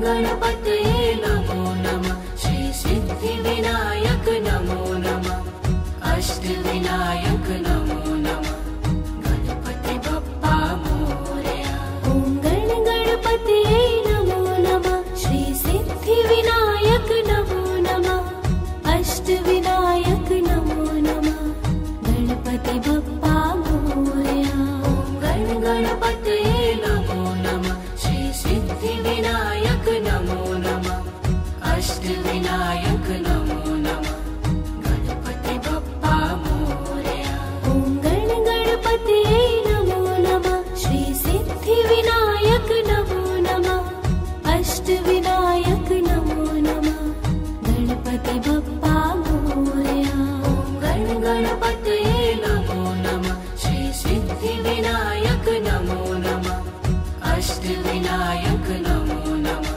गणपतये नमो नमः। श्री सिद्धिविनायक नमो नमः। अष्टविनायक नमो नमः। गणपति बप्पा मोरया। ॐ गणपतये नमो नमः। श्री सिद्धिविनायक नमो नमः। अष्टविनायक नमो नमः। गणपति बप्पा मोरया। ॐ गणपतये नमो नमः। श्री सिद्धिविनायक नमो नमः। अष्टविनायक नमो नमः। गणपति बप्पा मोरया। ॐ गणपतये नमो नमः। श्री सिद्धिविनायक नमो नमः। अष्टविनायक नमो नमः। गणपति बप्पा मोरया। ॐ गणपतये नमो नमः। श्री सिद्धिविनायक नमो नमः। अष्टविनायक नमो नमः।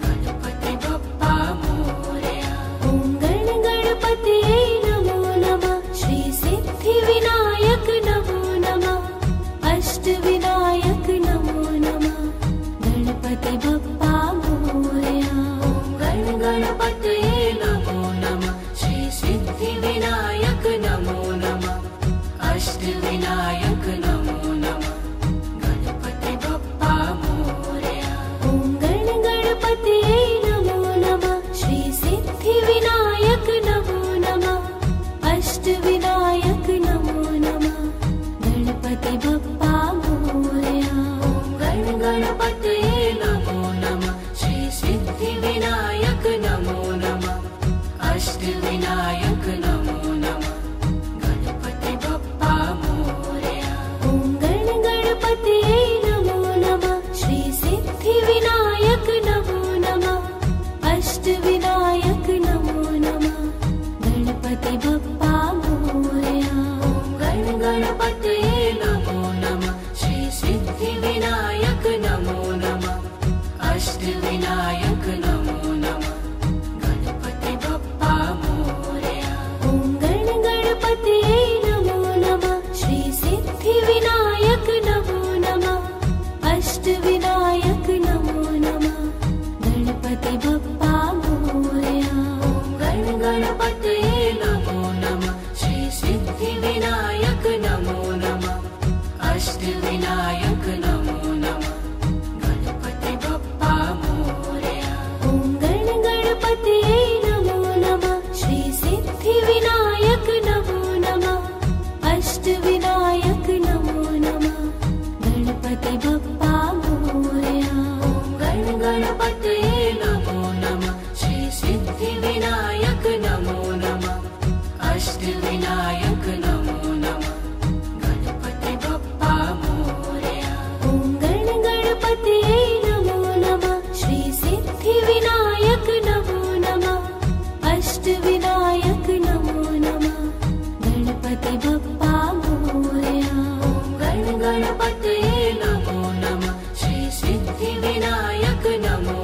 गणपति बप्पा मोरया। ॐ गणपतये नमो नमः। श्री सिद्धिविनायक नमो नमः। अष्टविनायक नमो नमः। गणपति बप्पा मोरया। ॐ गणपतये नमो नमः। श्री सिद्धिविनायक नमो नमः। अष्टविनायक नमो नमः। गणपति बप्पा मोरया। ॐ गणपतये नमो नमः। श्री सिद्धिविनायक नमो नमः। अष्टविनायक नमो नमः। गणपति बप्पा मोरया। ॐ गणपतये नमो नमः। श्री सिद्धिविनायक नमो नमः। अष्टविनायक नमो नमः। गणपति बप्पा मोरया। ॐ गणपतये नमो नमः। श्री सिद्धिविनायक नमो नमः। अष्टविनायक नमो नमः। गणपति बप्पा मोरया। ॐ गणपतये नमो नमः। श्री सिद्धिविनायक नमो नमः। अष्टविनायक नमो नमः। गणपति बप्पा मोरया। ॐ गणपतये नमो नमः। श्री सिद्धिविनायक नमो नमः। अष्टविनायक नमो नमः। गणपति बप्पा मोरया। ॐ गणपतये नमो नमः। श्री सिद्धिविनायक नमो नमः। अष्टविनायक नमो नमः। गणपति बप्पा मोरया। ॐ गणपतये नमो नमः। श्री सिद्धिविनायक नमो नमः। अष्टविनायक नमो नमः। गणपति बप्पा मोरया। ॐ गणपतये नमो नमः। श्री सिद्धिविनायक नमो नमः। अष्टविनायक नमो नमः। गणपति बप्पा मोरया। ॐ गणपतये नमो नमः। श्री सिद्धिविनायक नमो नमः। अष्टविनायक नमो नमः। गणपति बप्पा मोरया। ॐ गणपतये नमो नमः। श्री सिद्धिविनायक नमो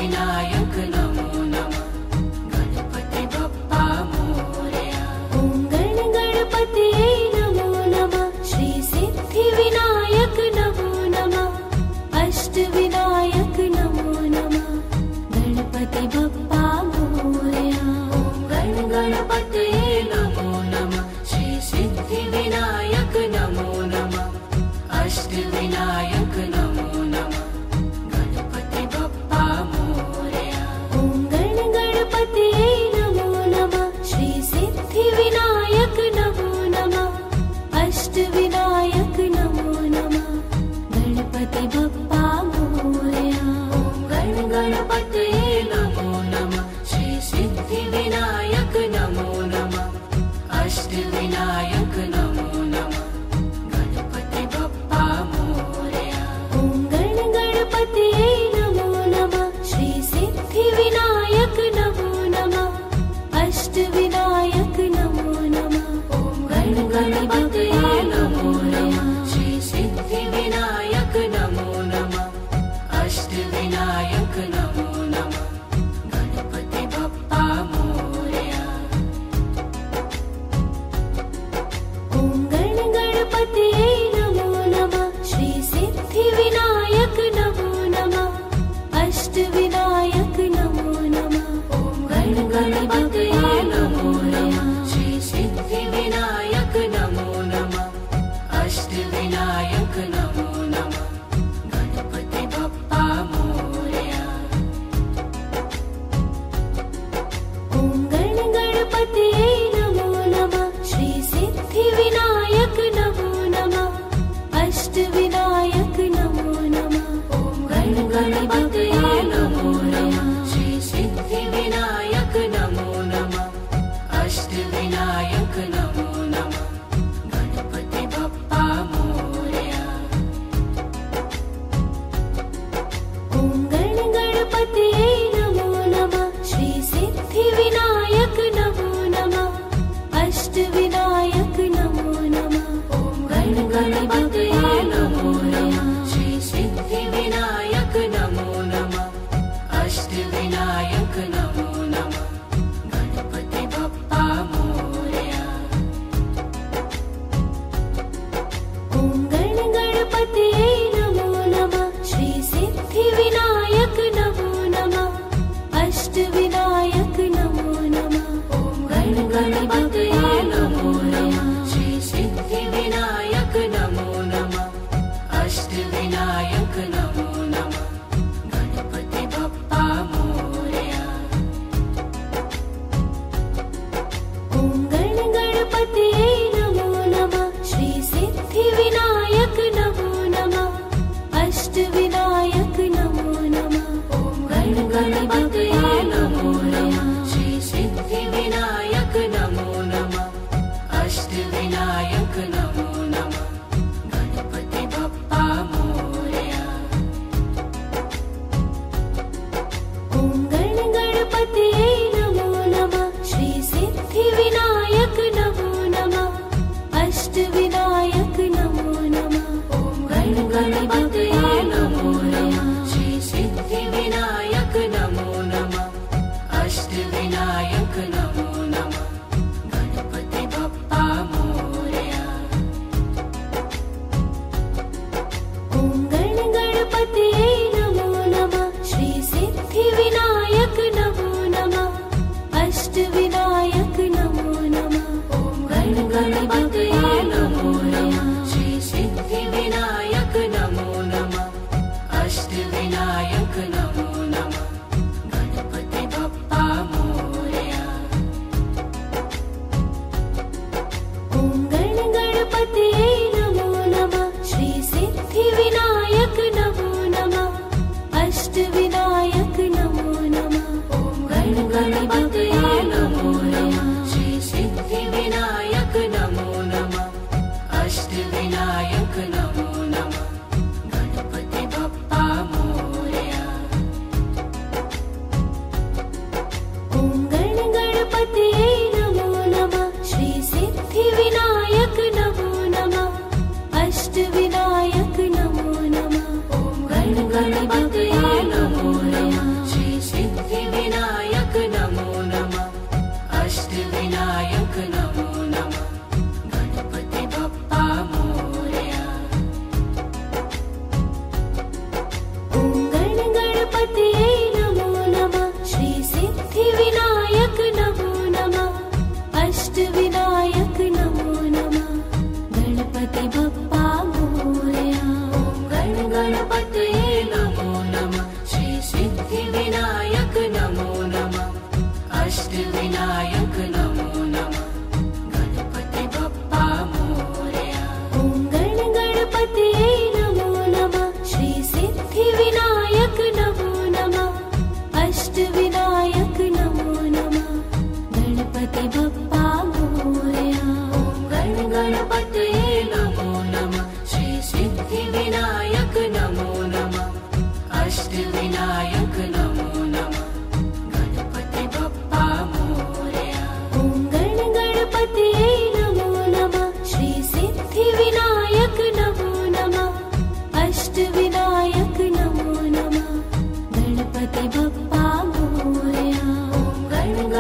अष्टविनायक नमो नमः गणपति बप्पा मोरया। ॐ गण गणपते नमो नमः श्री सिद्धिविनायक नमो नमः अष्टविनायक नमो नमः गणपति बप्पा मोरया। ॐ गण गणपते नमो नमः श्री सिद्धिविनायक नमो नमः अष्टविनायक नमो नमः गणपति बप्पा मोरया। ॐ गण गणपते नमो नमः श्री सिद्धिविनायक नमो नमः अष्टविनायक नमो नमः गणपति बप्पा मोरया। ॐ गण गणपते नमो नमः श्री सिद्धिविनायक नमो नमः अष्टविनायक नमो नमः गणपति बप्पा मोरया। ॐ गण गणपते नमो नमः श्री सिद्धिविनायक नमो नमः अष्टविनायक नमो नमः ॐ गण गणपते नमो नमः श्री सिद्धिविनायक नमो नमः अष्टविनायक नमो नमः गणपति बप्पा मोरया। ॐ गण गणपते नमो नमः श्री सिद्धिविनायक नमो नमः अष्टविनायक नमो नमः ॐ गण गणपते नमो नमः श्री सिद्धिविनायक नमो नमः अष्टविनायक नमो नमः गणपति बप्पा मोरया। ॐ गण गणपते नमो नमः श्री सिद्धिविनायक नमो नमः अष्टविनायक नमो नमः ॐ गण गणपते नमो नमः श्री सिद्धिविनायक नमो नमः अष्टविनायक नमो नमः गणपति बप्पा मोरया। ॐ गण गणपते नमो नमः श्री सिद्धिविनायक नमो नमः अष्टविनायक नमो नमः ॐ गण गणपते नमो नमः श्री सिद्धिविनायक नमो नमः अष्टविनायक नमो नमः गणपति बप्पा मोरया। ॐ गण गणपते नमो नमः श्री सिद्धिविनायक नमो नमः अष्टविनायक नमो नमः ॐ गण गणपते नमो नमः श्री सिद्धिविनायक नमो नमः अष्टविनायक नमो नमः गणपति बप्पा मोरया। ॐ गण गणपते नमो नमः श्री सिद्धिविनायक नमो नमः अष्टविनायक नमो नमः ॐ गण गणपते नमो नमः श्री सिद्धिविनायक नमो नमः अष्टविनायक नमो नमः गणपति बप्पा मोरया। ॐ गण गणपते नमो नमः श्री सिद्धिविनायक नमो नमः अष्टविनायक नमो नमः ॐ गण गणपते नमो नमः श्री सिद्धिविनायक नमो नमः अष्टविनायक नमो नमः गणपति बप्पा मोरया। ॐ गण गणपते नमो नमः श्री सिद्धिविनायक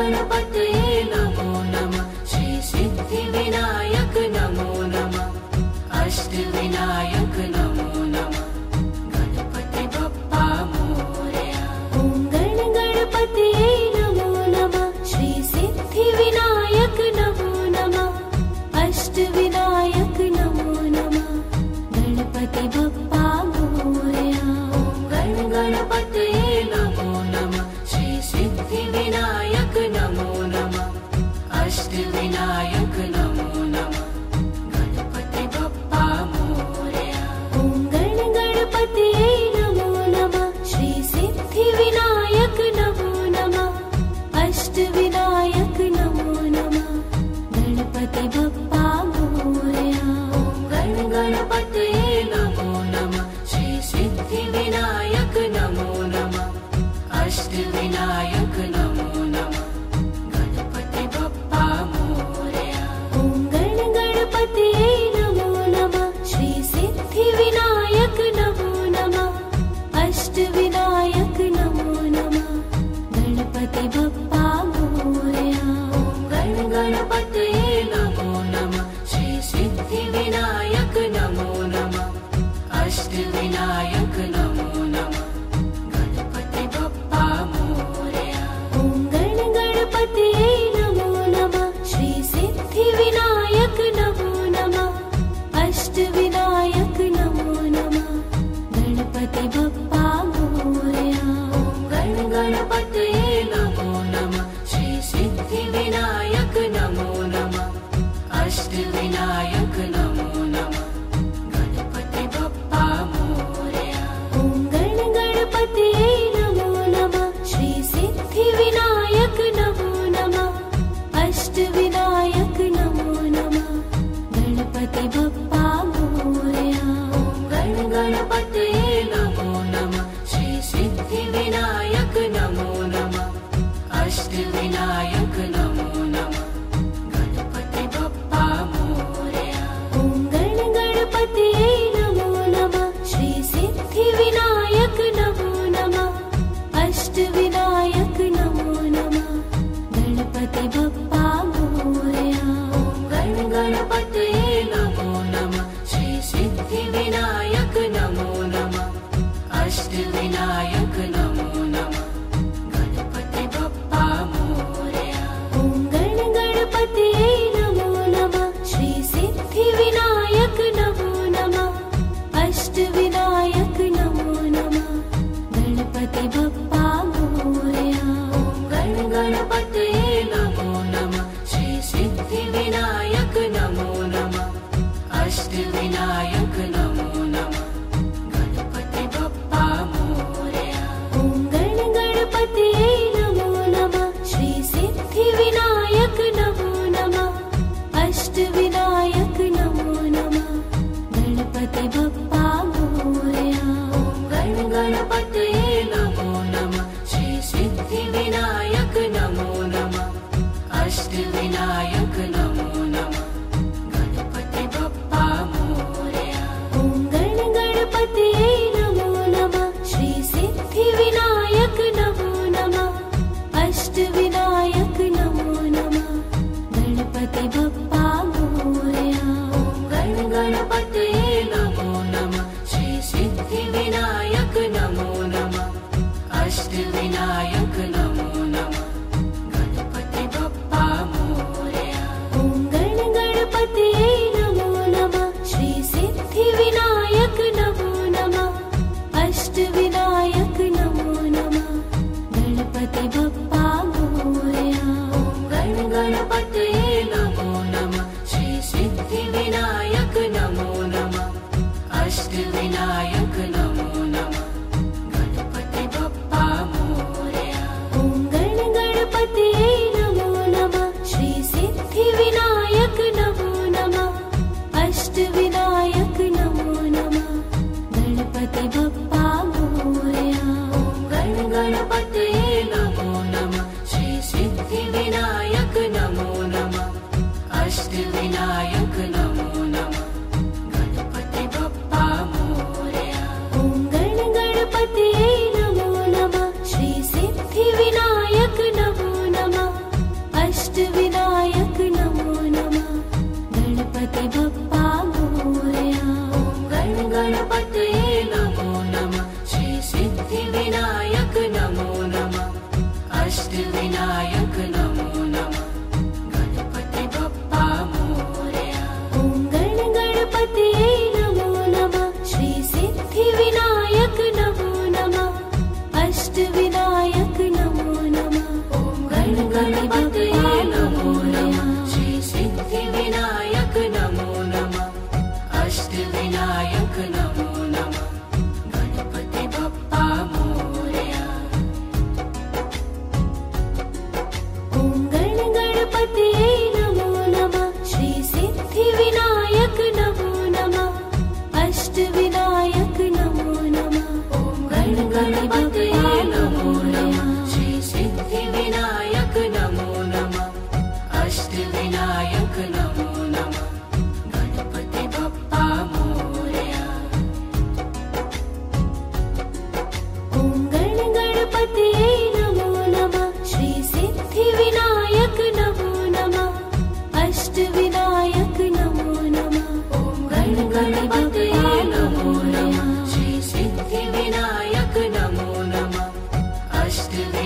गणपतये नमो नमः श्री सिद्धिविनायक नमो नमः अष्टविनायक नमो नमः गणपति बप्पा मोरया। ॐ गणपतये नमो नमः श्री सिद्धिविनायक नमो नमः अष्टविनायक नमो नमः गणपति बप्पा मोरया। गणपतये नमो नमः श्री सिद्धिविनायक नमो नमः अष्टविनायक नमो नमः गणपति बप्पा मोरया। ॐ गणपतये नमो नमः श्री सिद्धिविनायक नमो नमः अष्टविनायक नमो नमः गणपति बप्पा मोरया। गणपतये नमो नमः श्री सिद्धिविनायक नमो नमः अष्टविनायक नमो नमः गणपति बप्पा मोरया। ॐ गणपतये नमो नमः श्री सिद्धिविनायक नमो नमः अष्टविनायक नमो नमः गणपति बप्पा मोरया। गणपतये नमो नमः श्री सिद्धिविनायक नमो नमः अष्टविनायक नमो नमः गणपति बप्पा मोरया। ॐ गणपतये नमो नमः श्री सिद्धिविनायक नमो नमः अष्टविनायक नमो नमः गणपति बप्पा मोरया। गणपतये नमो नमः श्री सिद्धिविनायक नमो नमः अष्टविनायक नमो नमः गणपति बप्पा मोरया। ॐ गणपतये नमो नमः श्री सिद्धिविनायक नमो नमः अष्टविनायक नमो नमः गणपति बप्पा मोरया। गणपतये नमो नमः श्री सिद्धिविनायक नमो नमः अष्टविनायक नमो नमः गणपति बप्पा मोरया। ॐ गणपतये नमो नमः श्री सिद्धिविनायक नमो नमः अष्टविनायक नमो नमः गणपति बप्पा मोरया। गणपतये नमो नमः श्री सिद्धिविनायक नमो नमः अष्टविनायक नमो नमः गणपति बप्पा मोरया।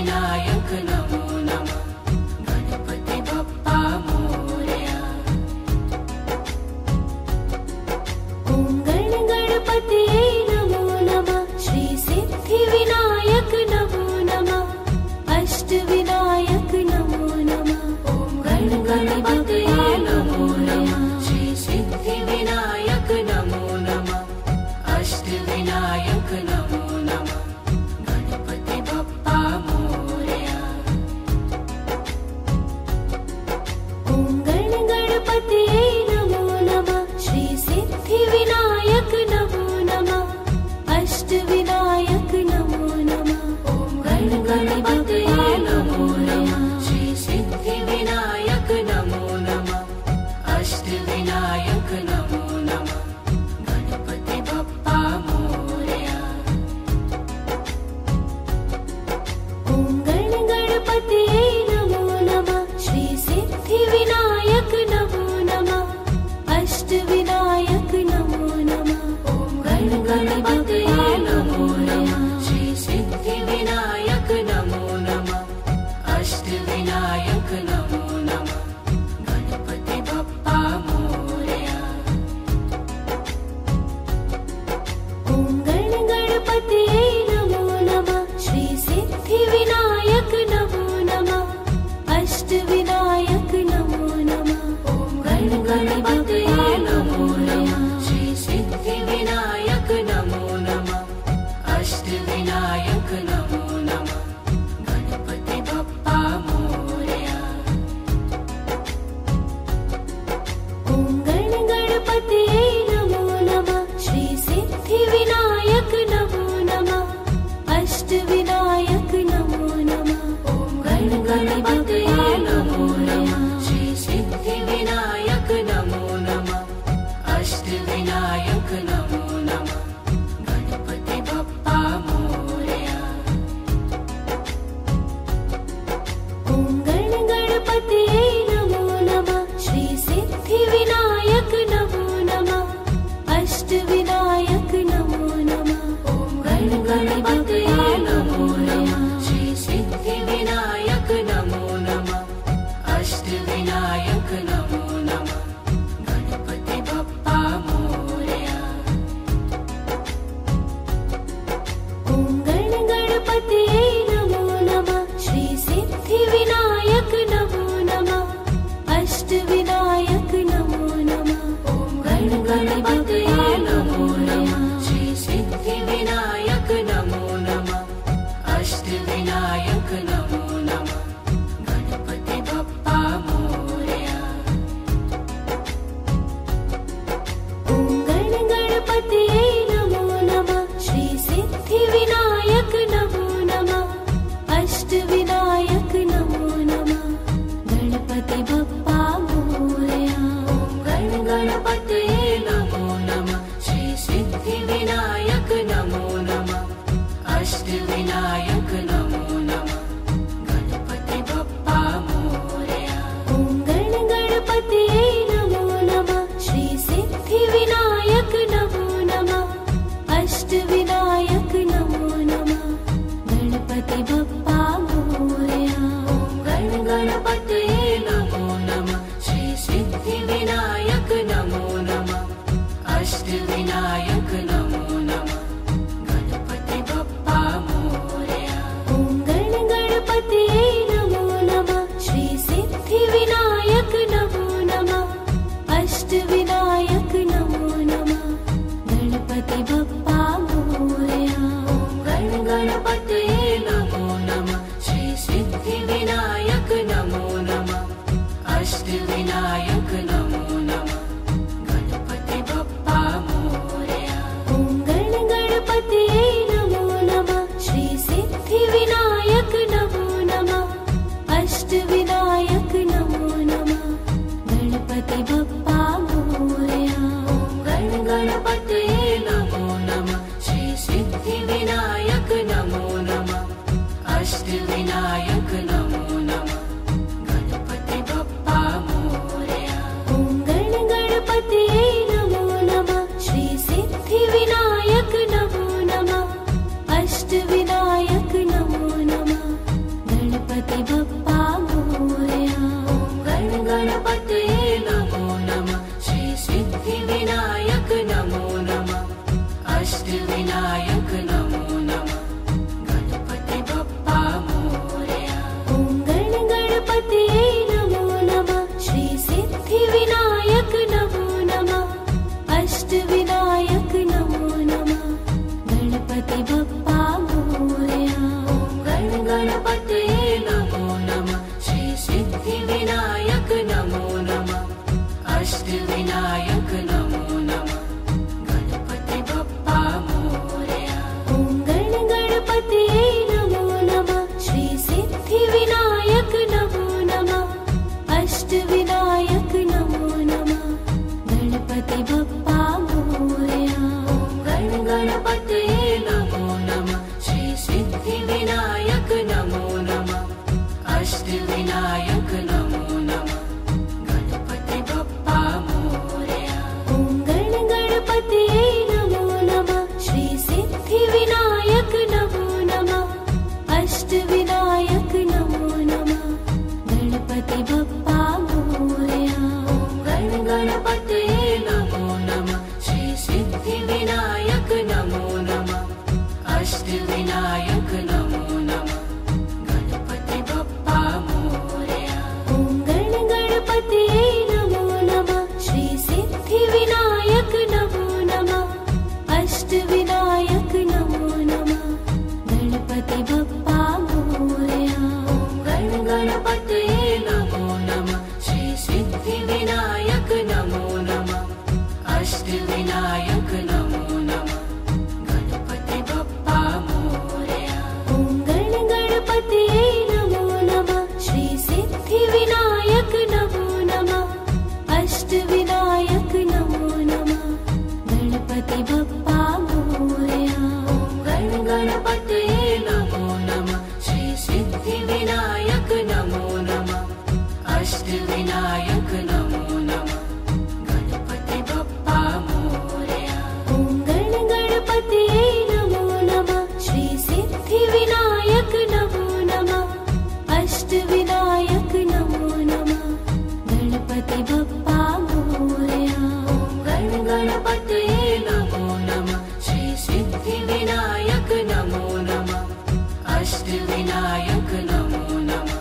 अष्टविनायक नमो नमः गणपति बप्पा मोरया। ॐ गणपतये नमो नमः श्री सिद्धिविनायक नमो नमः अष्टविनायक नमो नमः। ॐ गणपतये नमो नमः श्री सिद्धिविनायक नमो नमः अष्टविनायक नमो नमः गणपति बप्पा मोरया। ॐ गणपतये नमो नमः श्री सिद्धिविनायक नमो नमः अष्टविनायक नमो नमः। ॐ गणपतये नमो नमः श्री सिद्धिविनायक नमो नमः अष्टविनायक नमो नमः गणपति बप्पा मोरया। ॐ गणपतये नमो नमः श्री सिद्धिविनायक नमो नमः अष्टविनायक नमो नमः। ॐ गणपतये नमो नमः श्री सिद्धिविनायक नमो नमः अष्टविनायक नमो नमः गणपति बप्पा मोरया। ॐ गणपतये नमो नमः श्री सिद्धिविनायक नमो नमः अष्टविनायक नमो नमः। ॐ गणपतये नमो नमः श्री सिद्धिविनायक नमो नमः अष्टविनायक नमो नमः गणपति बप्पा मोरया। ॐ गणपतये नमो नमः श्री सिद्धिविनायक नमो नमः अष्टविनायक नमो नमः। ॐ गणपतये नमो नमः श्री सिद्धिविनायक नमो नमः अष्टविनायक नमो नमः गणपति बप्पा मोरया। ॐ गणपतये नमो नमः श्री सिद्धिविनायक नमो नमः अष्टविनायक नमो नमः। ॐ गणपतये नमो नमः श्री सिद्धिविनायक नमो नमः अष्टविनायक नमो नमः गणपति बप्पा मोरया। ॐ गणपतये नमो नमः श्री सिद्धिविनायक नमो नमः अष्टविनायक नमो नमः। ॐ गणपतये नमो नमः श्री सिद्धिविनायक नमो नमः अष्टविनायक नमो नमः गणपति बप्पा मोरया। ॐ गणपतये नमो नमः श्री सिद्धिविनायक नमो नमः अष्टविनायक नमो नमः गणपति बप्पा मोरया। ॐ गणपतये नमो नमः श्री सिद्धिविनायक नमो नमः अष्टविनायक नमो नमः गणपति बप्पा मोरया। ॐ गणपतये नमो नमः श्री सिद्धिविनायक नमो नमः अष्टविनायक नमो नमः गणपति बप्पा मोरया। ॐ गणपतये नमो नमः श्री सिद्धिविनायक नमो नमः अष्टविनायक नमो नमः गणपति बप्पा मोरया। ॐ गणपतये नमो नमः श्री सिद्धिविनायक नमो नमः अष्टविनायक नमो नमः गणपति बप्पा मोरया। ॐ गणपतये नमो नमः श्री सिद्धिविनायक नमो नमः अष्टविनायक नमो नमः गणपति बप्पा मोरया। ॐ गणपतये नमो नमः श्री सिद्धिविनायक नमो नमः अष्टविनायक नमो नमः गणपति बप्पा मोरया। ॐ गणपतये नमो नमः श्री सिद्धिविनायक नमो नमः अष्टविनायक नमो नमः गणपति बप्पा मोरया। ॐ गणपतये नमो नमः श्री सिद्धिविनायक नमो नमः अष्टविनायक नमो नमः गणपति बप्पा मोरया। गण गणपतये नमो नमः। श्री सिद्धि विनायक नमो नमः। अष्ट विनायक नमो नमः। गणपति बप्पा मोरया। ॐ गण गणपतये नमो नमः। श्री सिद्धि विनायक नमो नमः। अष्ट विनायक नमो नमः। गणपति बप्पा मोरया। गण गणपतये नमो नमः। श्री सिद्धि विनायक नमो नमः। अष्ट विनायक नमो नमः। गणपति बप्पा मोरया। ॐ गण गणपतये नमो नमः। श्री सिद्धि विनायक नमो नमः। अष्ट विनायक नमो नमः। गणपति बप्पा मोरया। गण गणपतये नमो नमः। श्री सिद्धि विनायक नमो नमः। अष्ट विनायक नमो नमः। गणपति बप्पा मोरया। ॐ गण गणपतये नमो नमः। श्री सिद्धि विनायक नमो नमः। अष्ट विनायक नमो नमः। गणपति बप्पा मोरया। गण गणपतये नमो नमः। श्री सिद्धि विनायक नमो नमः। अष्ट विनायक नमो नमः। गणपति बप्पा मोरया। ॐ गण गणपतये नमो नमः। श्री सिद्धि विनायक नमो नमः। अष्ट विनायक नमो नमः। गणपति बप्पा मोरया। गण गणपतये नमो नमः। श्री सिद्धि विनायक नमो नमः। अष्ट विनायक नमो नमः। गणपति बप्पा मोरया। ॐ गण गणपतये नमो नमः। श्री सिद्धि विनायक नमो नमः। अष्ट विनायक नमो नमः। गणपति बप्पा मोरया। गण गणपतये नमो नमः। श्री सिद्धि विनायक नमो नमः। अष्ट विनायक नमो नमः। गणपति बप्पा मोरया। ॐ गण गणपतये नमो नमः। श्री सिद्धि विनायक नमो नमः। अष्ट विनायक नमो नमः। गणपति बप्पा मोरया। गण गणपतये नमो नमः। श्री सिद्धि विनायक नमो नमः। अष्ट विनायक नमो नमः।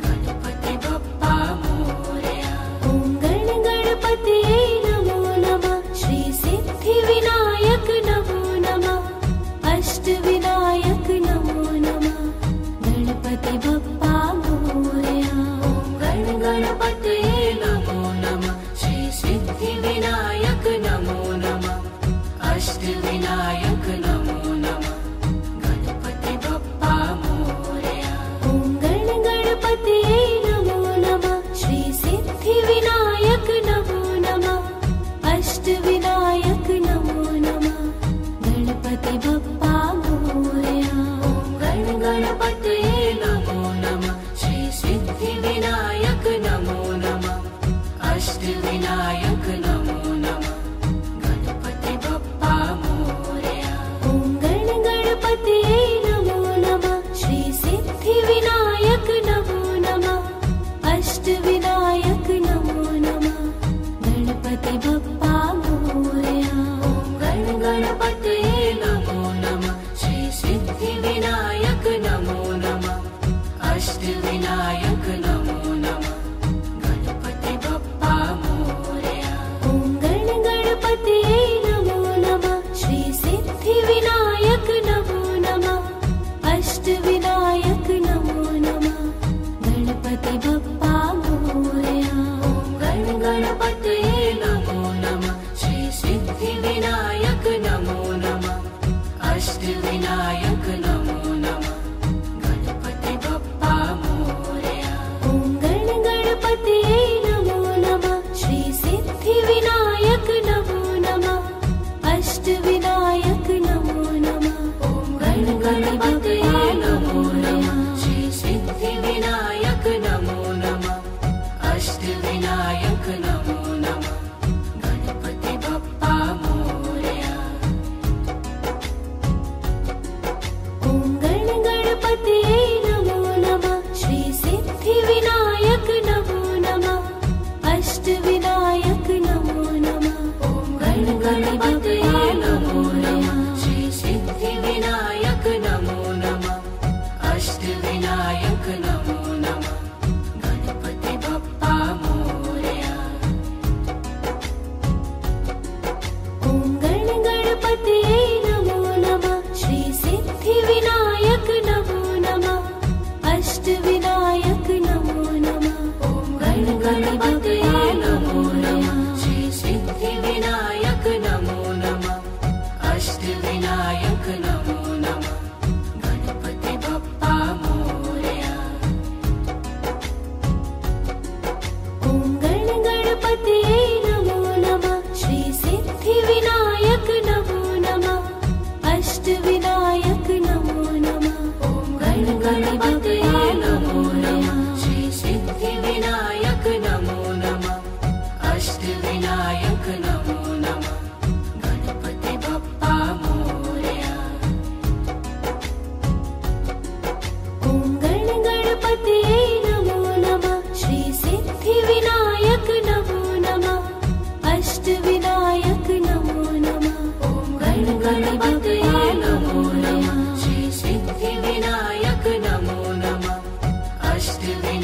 गणपति बप्पा मोरया। ॐ गण गणपतये नमो नमः। श्री सिद्धि विनायक नमो नमः। अष्ट विनायक नमो नमः। गणपति बप्पा मोरया। गण गणपतये नमो नमः। श्री सिद्धि विनायक नमो नमः। अष्ट विनायक नमो नमः। गणपति बप्पा मोरया। ॐ गण गणपतये नमो नमः। श्री सिद्धि विनायक नमो नमः। अष्ट विनायक नमो नमः। गणपति बप्पा मोरया। गण गणपतये नमो नमः। श्री सिद्धि विनायक नमो नमः। अष्ट विनायक नमो नमः। गणपति बप्पा मोरया। ॐ गण गणपतये नमो नमः। श्री सिद्धि विनायक नमो नमः। अष्ट विनायक नमो नमः। गणपति बप्पा मोरया। गण गणपतये नमो नमः। श्री सिद्धि विनायक नमो नमः। अष्ट विनायक नमो नमः। गणपति बप्पा मोरया। ॐ गण गणपतये नमो नमः। श्री सिद्धि विनायक नमो नमः। अष्ट विनायक नमो नमः। गणपति बप्पा मोरया। गण गणपतये नमो नमः। श्री सिद्धि विनायक नमो नमः। अष्ट विनायक नमो नमः। गणपति बप्पा मोरया। ॐ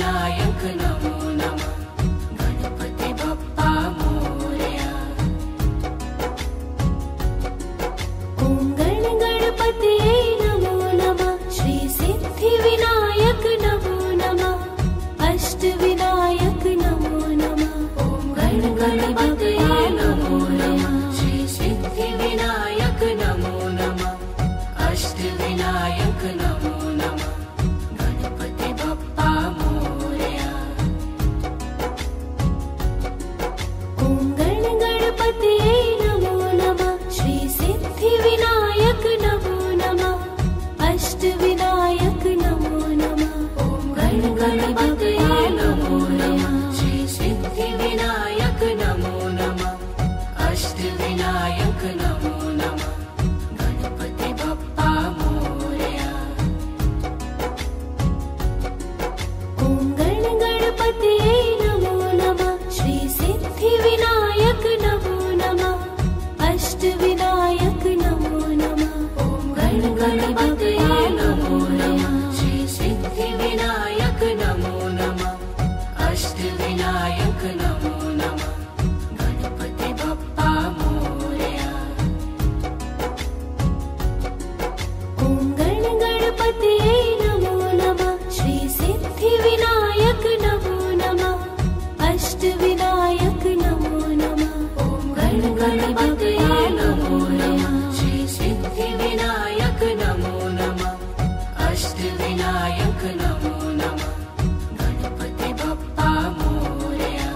अष्टविनायक नमो नमः गणपति बप्पा मोरया। ॐ गणपतये नमो नमः श्री सिद्धिविनायक नमो नमः अष्टविनायक नमो नमः। ॐ गणपतये नमो नमः श्री सिद्धिविनायक नमो नमः अष्टविनायक नमो नमः गणपति बप्पा मोरया। ॐ गणपतये नमो नमः श्री सिद्धिविनायक नमो नमः अष्टविनायक नमो नमः। ॐ गणपतये नमो नमः श्री सिद्धिविनायक नमो नमः अष्टविनायक नमो नमः गणपति बप्पा मोरया। ॐ गणपतये नमो नमः श्री सिद्धिविनायक नमो नमः अष्टविनायक नमो नमः। ॐ गणपतये नमो नमः श्री सिद्धिविनायक नमो नमः अष्टविनायक नमो नमः गणपति बप्पा मोरया। ॐ गणपतये नमो नमः श्री सिद्धिविनायक नमो नमः अष्टविनायक नमो नमः। ॐ गणपतये नमो नमः श्री सिद्धिविनायक नमो नमः अष्टविनायक नमो नमः गणपति बप्पा मोरया।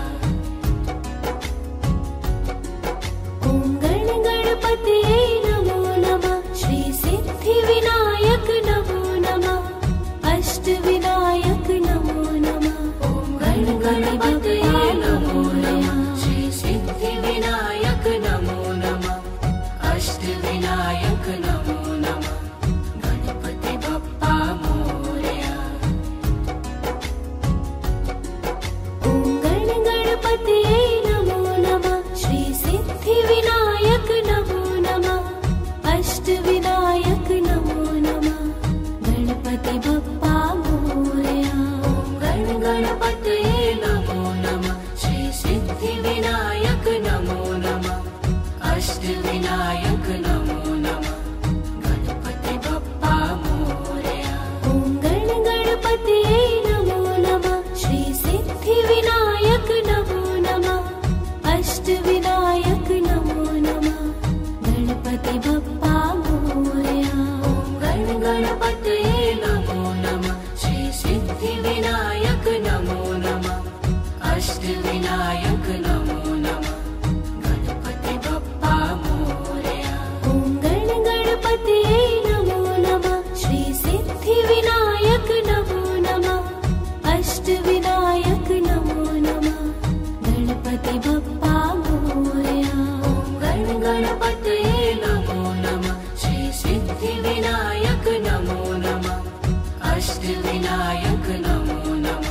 ॐ गणपतये नमो नमः श्री सिद्धिविनायक नमो नमः अष्टविनायक नमो नमः। ॐ गणपतये नमो नमः श्री सिद्धिविनायक नमो नमः अष्टविनायक नमो नमः गणपति बप्पा मोरया। ॐ गणपतये नमो नमः श्री सिद्धिविनायक नमो नमः अष्टविनायक नमो नमः गणपति बप्पा मोरया। ॐ गणपतये नमो नमः श्री सिद्धिविनायक नमो नमः अष्टविनायक नमो नमः गणपति बप्पा मोरया। ॐ गणपतये नमो नमः श्री सिद्धिविनायक नमो नमः अष्टविनायक नमो नमः गणपति बप्पा मोरया। ॐ गणपतये नमो नमः श्री सिद्धिविनायक नमो नमः अष्टविनायक नमो नमः गणपति बप्पा मोरया। ॐ गणपतये नमो नमः श्री सिद्धिविनायक नमो नमः अष्टविनायक नमो नमः गणपति बप्पा मोरया। ॐ गणपतये नमो नमः श्री सिद्धिविनायक नमो नमः अष्टविनायक नमो नमः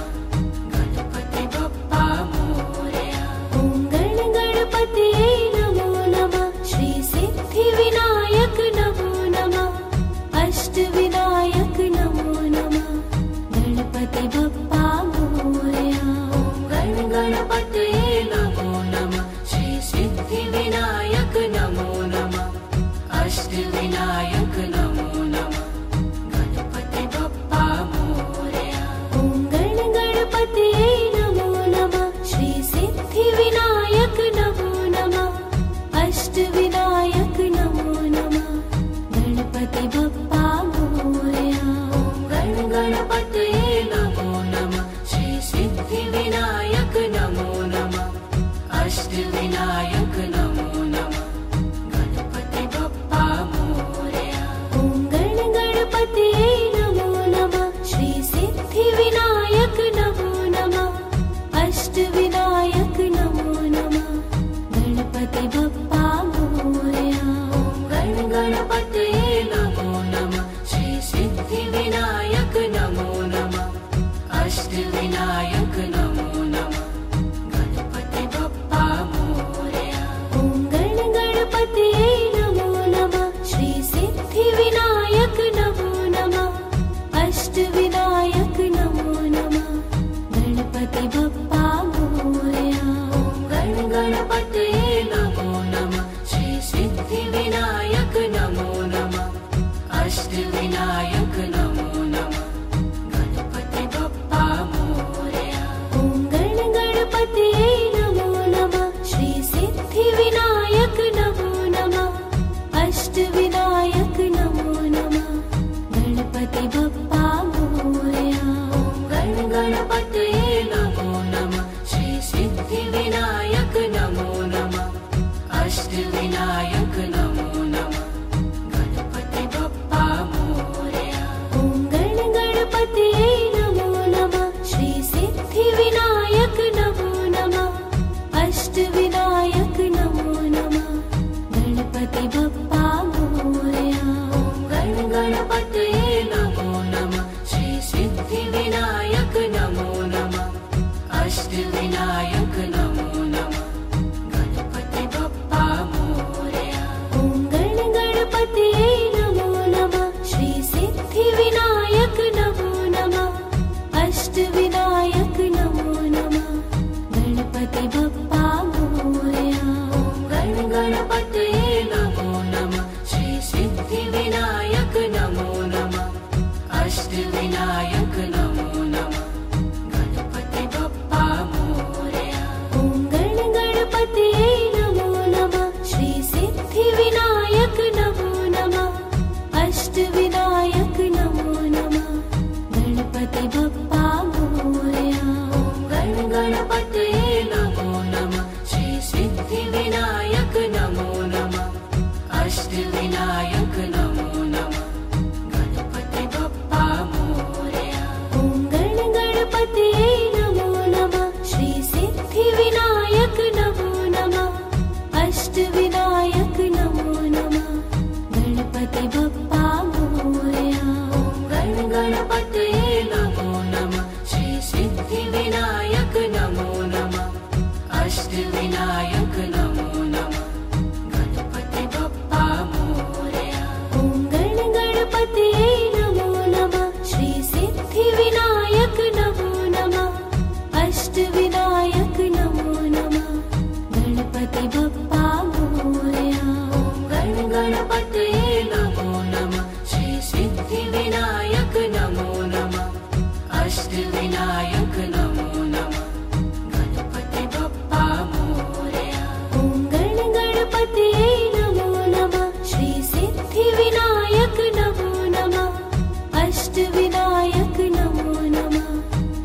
गणपति बप्पा मोरया। ॐ गणपतये नमो नमः श्री सिद्धिविनायक नमो नमः अष्टविनायक नमो नमः गणपति बप्पा मोरया। ॐ गणपतये नमो नमः श्री सिद्धिविनायक नमो नमः अष्टविनायक नमो नमः गणपति बप्पा मोरया। ॐ गणपतये नमो नमः श्री सिद्धिविनायक नमो नमः अष्टविनायक नमो नमः गणपति बप्पा मोरया। ॐ गणपतये नमो नमः अष्टविनायक नमो नमः गणपति बप्पा मोरया। ॐ गणपतये नमो नमः श्री सिद्धिविनायक नमो नमः अष्टविनायक नमो नमः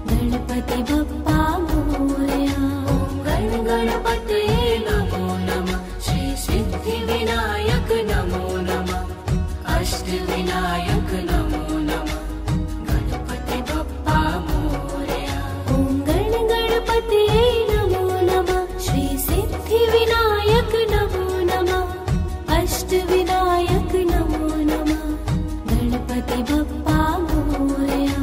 गणपति बप्पा मोरया। ॐ गणपतये नमो नमः श्री सिद्धिविनायक नमो नमः अष्टविनायक नमो नमः गणपति बप्पा मोरया। ॐ गणपतये नमो नमः श्री सिद्धिविनायक नमो नमः अष्टविनायक नमो नमः गणपति बप्पा मोरया।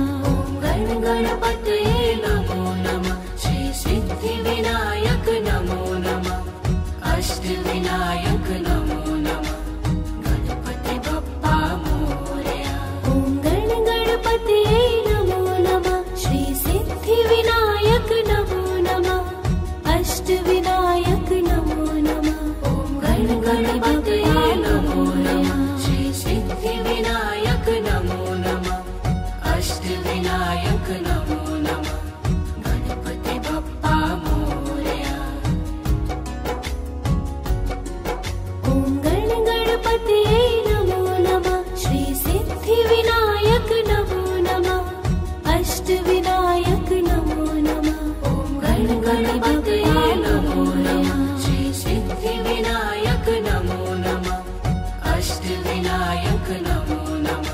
गणपतये नमो नमः श्री सिद्धिविनायक नमो नमः अष्टविनायक नमो नमः गणपति बप्पा मोरया। ॐ गणपतये नमो नमः श्री सिद्धिविनायक नमो नमः अष्टविनायक नमो नमः गणपतये नमो नमः श्री सिद्धिविनायक नमो नमः अष्टविनायक नमो नमः गणपति बप्पा मोरया। ॐ गणपतये नमो नमः श्री सिद्धिविनायक नमो नमः अष्टविनायक नमो नमः गणपतये नमो नमः श्री सिद्धिविनायक नमो नमः अष्टविनायक नमो नमः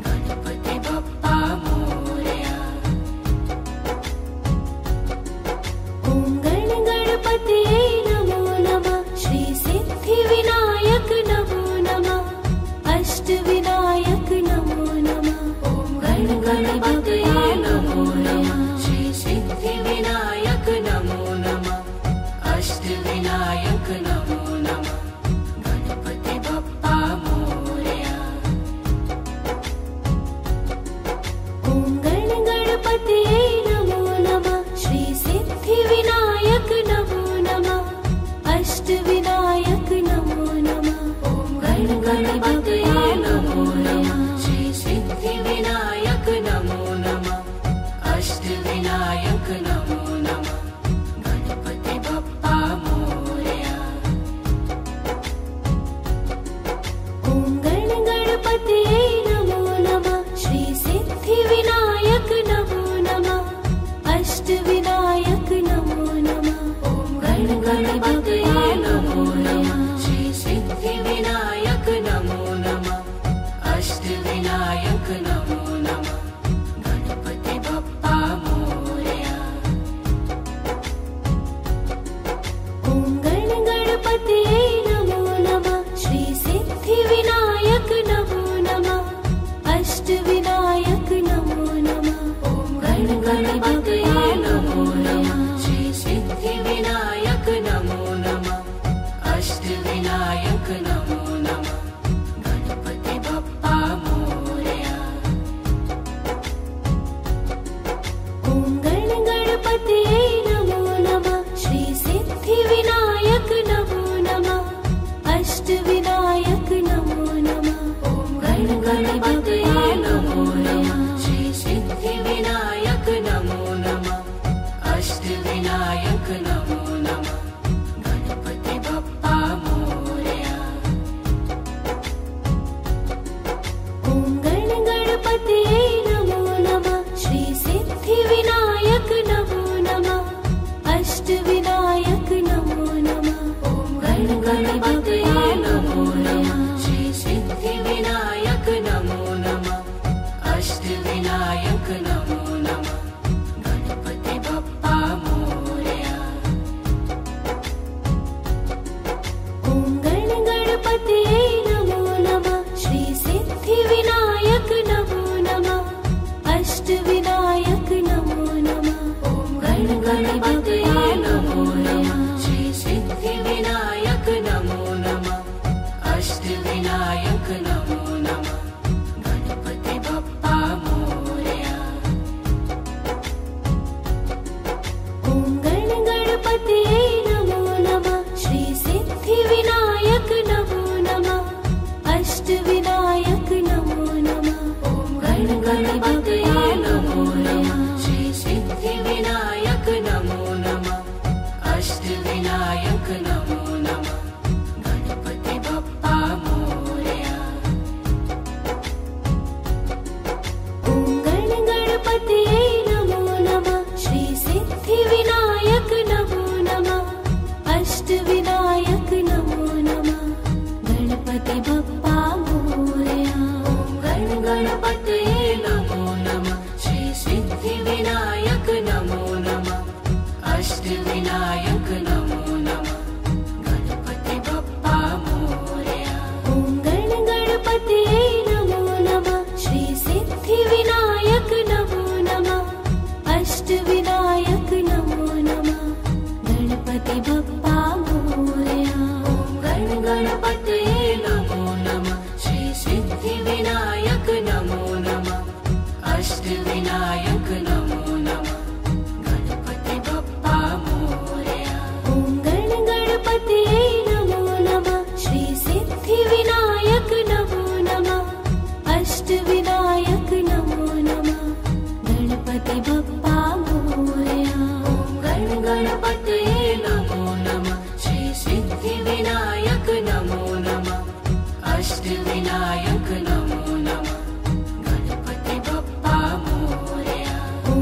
गणपति बप्पा मोरया। ॐ गणपतये नमो नमः श्री सिद्धिविनायक नमो नमः अष्टविनायक नमो नमः गणपतये नमो नमः श्री सिद्धिविनायक नमो नमः अष्टविनायक नमो नमः गणपति बप्पा मोरया। ॐ गणपतये नमो नमः श्री सिद्धिविनायक नमो नमः अष्टविनायक नमो नमः गणपतये नमो नमः श्री सिद्धिविनायक नमो नमः अष्टविनायक नमो नमः गणपति बप्पा मोरया। ॐ गणपतये नमो नमः श्री सिद्धिविनायक नमो नमः अष्टविनायक नमो नमः गणपतये नमो नमः श्री सिद्धिविनायक नमो नमः अष्टविनायक नमो नमः गणपति बप्पा मोरया। ॐ गणपतये नमो नमः श्री सिद्धिविनायक नमो नमः अष्टविनायक नमो नमः गणपतये नमो नमः श्री सिद्धिविनायक नमो नमः अष्टविनायक नमो नमः गणपति बप्पा मोरया। ॐ गणपतये नमो नमः श्री सिद्धिविनायक नमो नमः अष्टविनायक नमो नमः गणपतये नमो नमः श्री सिद्धिविनायक नमो गणपतये नमो नमः श्री सिद्धिविनायक नमो नमः अष्टविनायक नमो नमः गणपति बप्पा मोरया। ॐ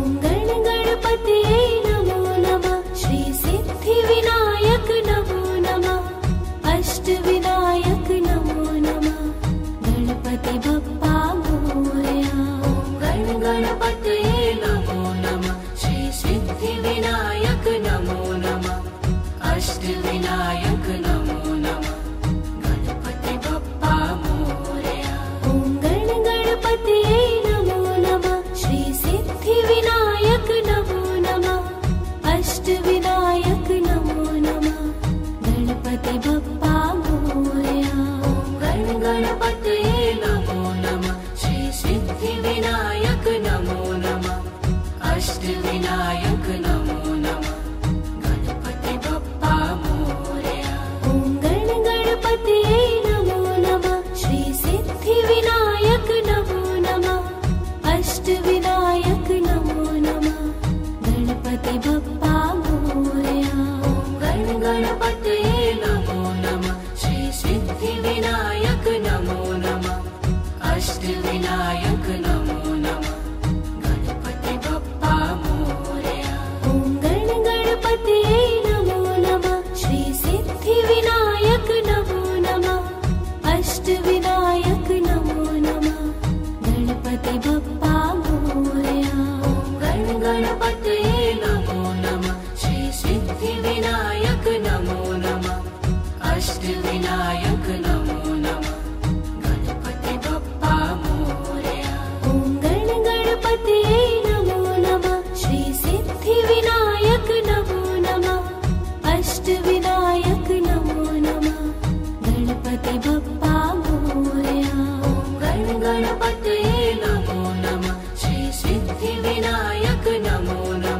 गणपतये नमो नमः श्री सिद्धिविनायक नमो नमः अष्टविनायक नमो नमः गणपति बप्पा मोरया। ॐ गणपतये नमो नमः श्री सिद्धिविनायक नमो नमः अष्टविनायक नमो नमः गणपति बप्पा मोरया। ॐ गणपतये नमो नमः श्री सिद्धिविनायक नमो नमः अष्टविनायक नमो नमः गणपति बप्पा मोरया। गणपतये नमो नमः श्री सिद्धिविनायक नमो नमः अष्टविनायक नमो नमः गणपति बप्पा मोरया। ॐ गणपतये नमो नमः श्री सिद्धिविनायक नमो नमः अष्टविनायक नमो नमः गणपति बप्पा मोरया। गणपतये नमो नमः श्री सिद्धिविनायक नमो नमः अष्टविनायक नमो नमः गणपति बप्पा मोरया। ॐ गणपतये नमो नमः श्री सिद्धिविनायक नमो नमः अष्टविनायक नमो नमः गणपति बप्पा मोरया। गणपतये नमो नमः श्री सिद्धिविनायक नमो नमः अष्टविनायक नमो नमः गणपति बप्पा मोरया। ॐ गणपतये नमो नमः श्री सिद्धिविनायक नमो नमः अष्टविनायक नमो नमः गणपति बप्पा मोरया। गणपतये नमो नमः श्री सिद्धिविनायक नमो नमः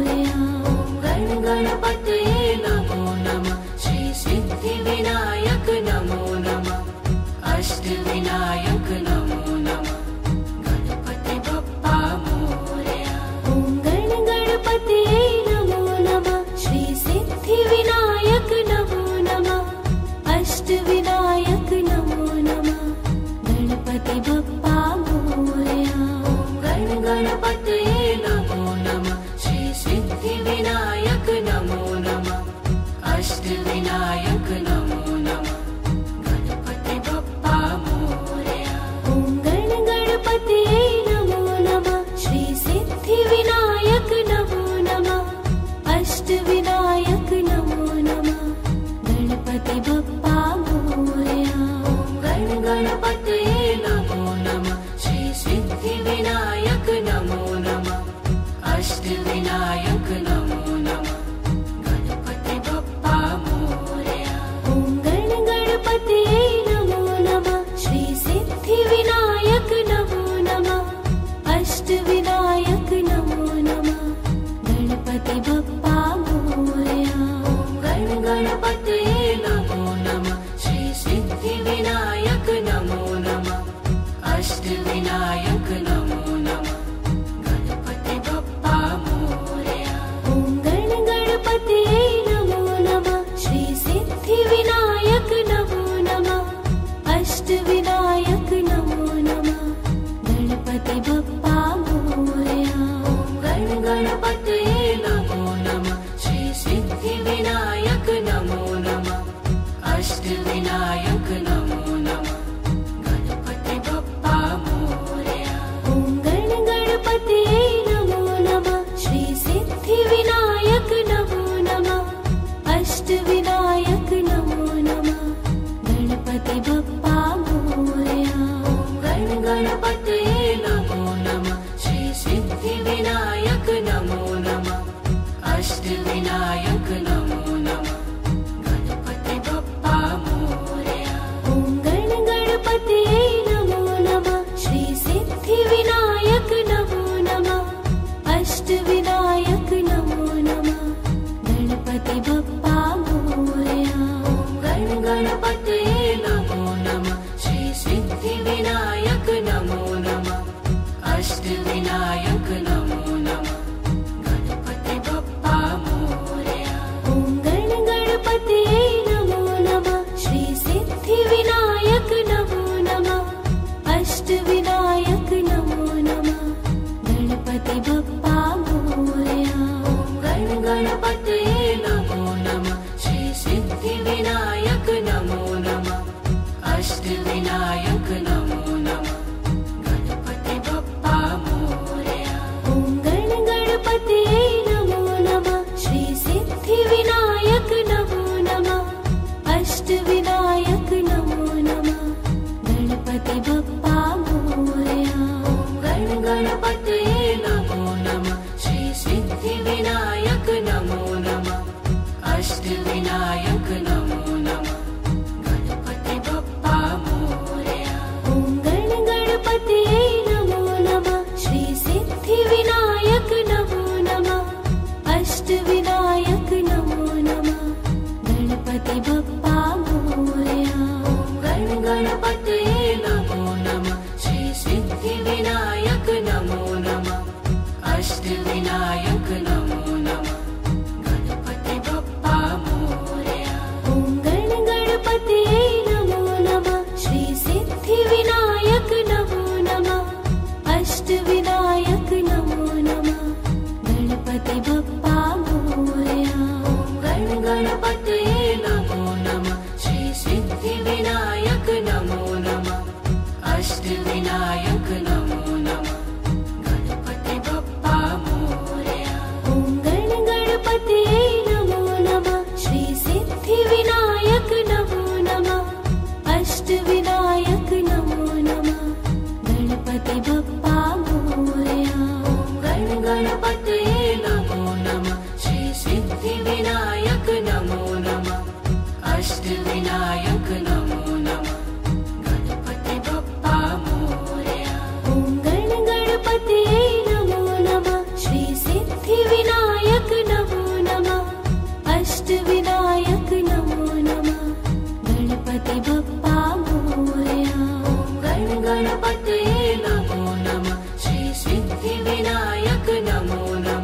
मोरया। ॐ गण गणपतये नमो नमः। श्री सिद्धि विनायक नमो नमः। अष्ट विनायक नमो नमः। गणपति बप्पा मोरया। ॐ गण गणपतये नमो नमः। श्री सिद्धि विनायक नमो नमः। अष्ट विनायक नमो नमः। गणपति बप्पा मोरया। अष्टविनायक नमो नमः गणपति बप्पा मोरया। ॐ गणपतये नमो नमः श्री सिद्धिविनायक नमो नमः अष्टविनायक नमो नमः गणपति बप्पा मोरया। ॐ गणपतये नमो नमः श्री सिद्धिविनायक नमो नमः अष्टविनायक नमो नमः गणपति बप्पा मोरया। ॐ गणपतये नमो नमः श्री सिद्धिविनायक नमो नमः अष्टविनायक नमो नमः गणपति बप्पा मोरया। ॐ गणपतये नमो नमः श्री सिद्धिविनायक नमो नमः अष्टविनायक नमो नमः गणपति बप्पा मोरया। ॐ गणपतये नमो नमः श्री सिद्धिविनायक नमो नमः अष्टविनायक नमो नमः गणपति बप्पा मोरया। ॐ गणपतये नमो नमः श्री सिद्धिविनायक नमो नमः अष्टविनायक नमो नमः गणपति बप्पा मोरया। ॐ गणपतये नमो नमः श्री सिद्धिविनायक नमो नमः अष्टविनायक नमो नमः गणपति बप्पा मोरया। ॐ गणपतये नमो नमः श्री सिद्धिविनायक नमो नमः अष्टविनायक नमो नमः गणपति बप्पा मोरया। ॐ गणपतये नमो नमः श्री सिद्धिविनायक नमो नमः अष्टविनायक नमो नमः गणपति बप्पा मोरया। ॐ गणपतये नमो नमः श्री सिद्धिविनायक नमो नमः अष्टविनायक नमो नमः गणपति बप्पा मोरया। ॐ गणपतये नमो नमः श्री सिद्धिविनायक नमो नमः अष्टविनायक नमो नमः गणपति बप्पा मोरया। ॐ गणपतये नमो नमः श्री सिद्धिविनायक नमो नमः अष्टविनायक नमो नमः गणपति बप्पा मोरया। ॐ गणपतये नमो नमः श्री सिद्धिविनायक नमो नमः अष्टविनायक नमो नमः गणपति बप्पा मोरया। ॐ गणपतये नमो नमः श्री सिद्धिविनायक नमो नमः अष्टविनायक नमो नमः गणपति बप्पा मोरया। ॐ गणपतये नमो नमः श्री सिद्धिविनायक नमो नमः अष्टविनायक नमो नमः गणपति बप्पा मोरया। ॐ गणपतये नमो नमः श्री सिद्धिविनायक नमो नमः अष्टविनायक नमो नमः गणपति बप्पा मोरया। ॐ गणपतये नमो नमः श्री सिद्धिविनायक नमो नमः अष्टविनायक नमो नमः गणपति बप्पा मोरया। ॐ गणपतये नमो नमः श्री सिद्धिविनायक नमो नमः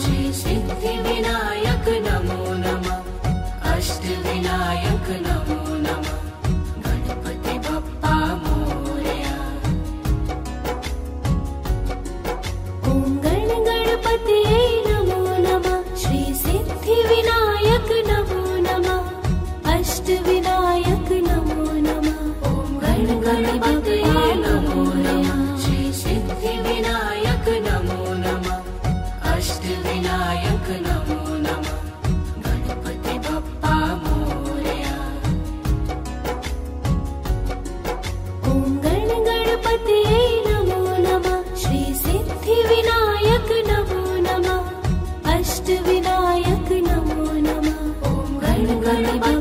श्री सिद्धिविनायक नमो नमः अष्टविनायक नमो नमः गणपति बप्पा मोरया। ॐ गणपतये नमो नमः श्री सिद्धिविनायक नमो नमः अष्टविनायक नमो नमः। ॐ गणपतये नमो नमः श्री सिद्धिविनायक नमो नमः अष्टविनायक नमो नमः गणपति बप्पा मोरया। ॐ गणपतये नमो नमः श्री सिद्धिविनायक नमो नमः अष्टविनायक नमो नमः। ॐ गणपतये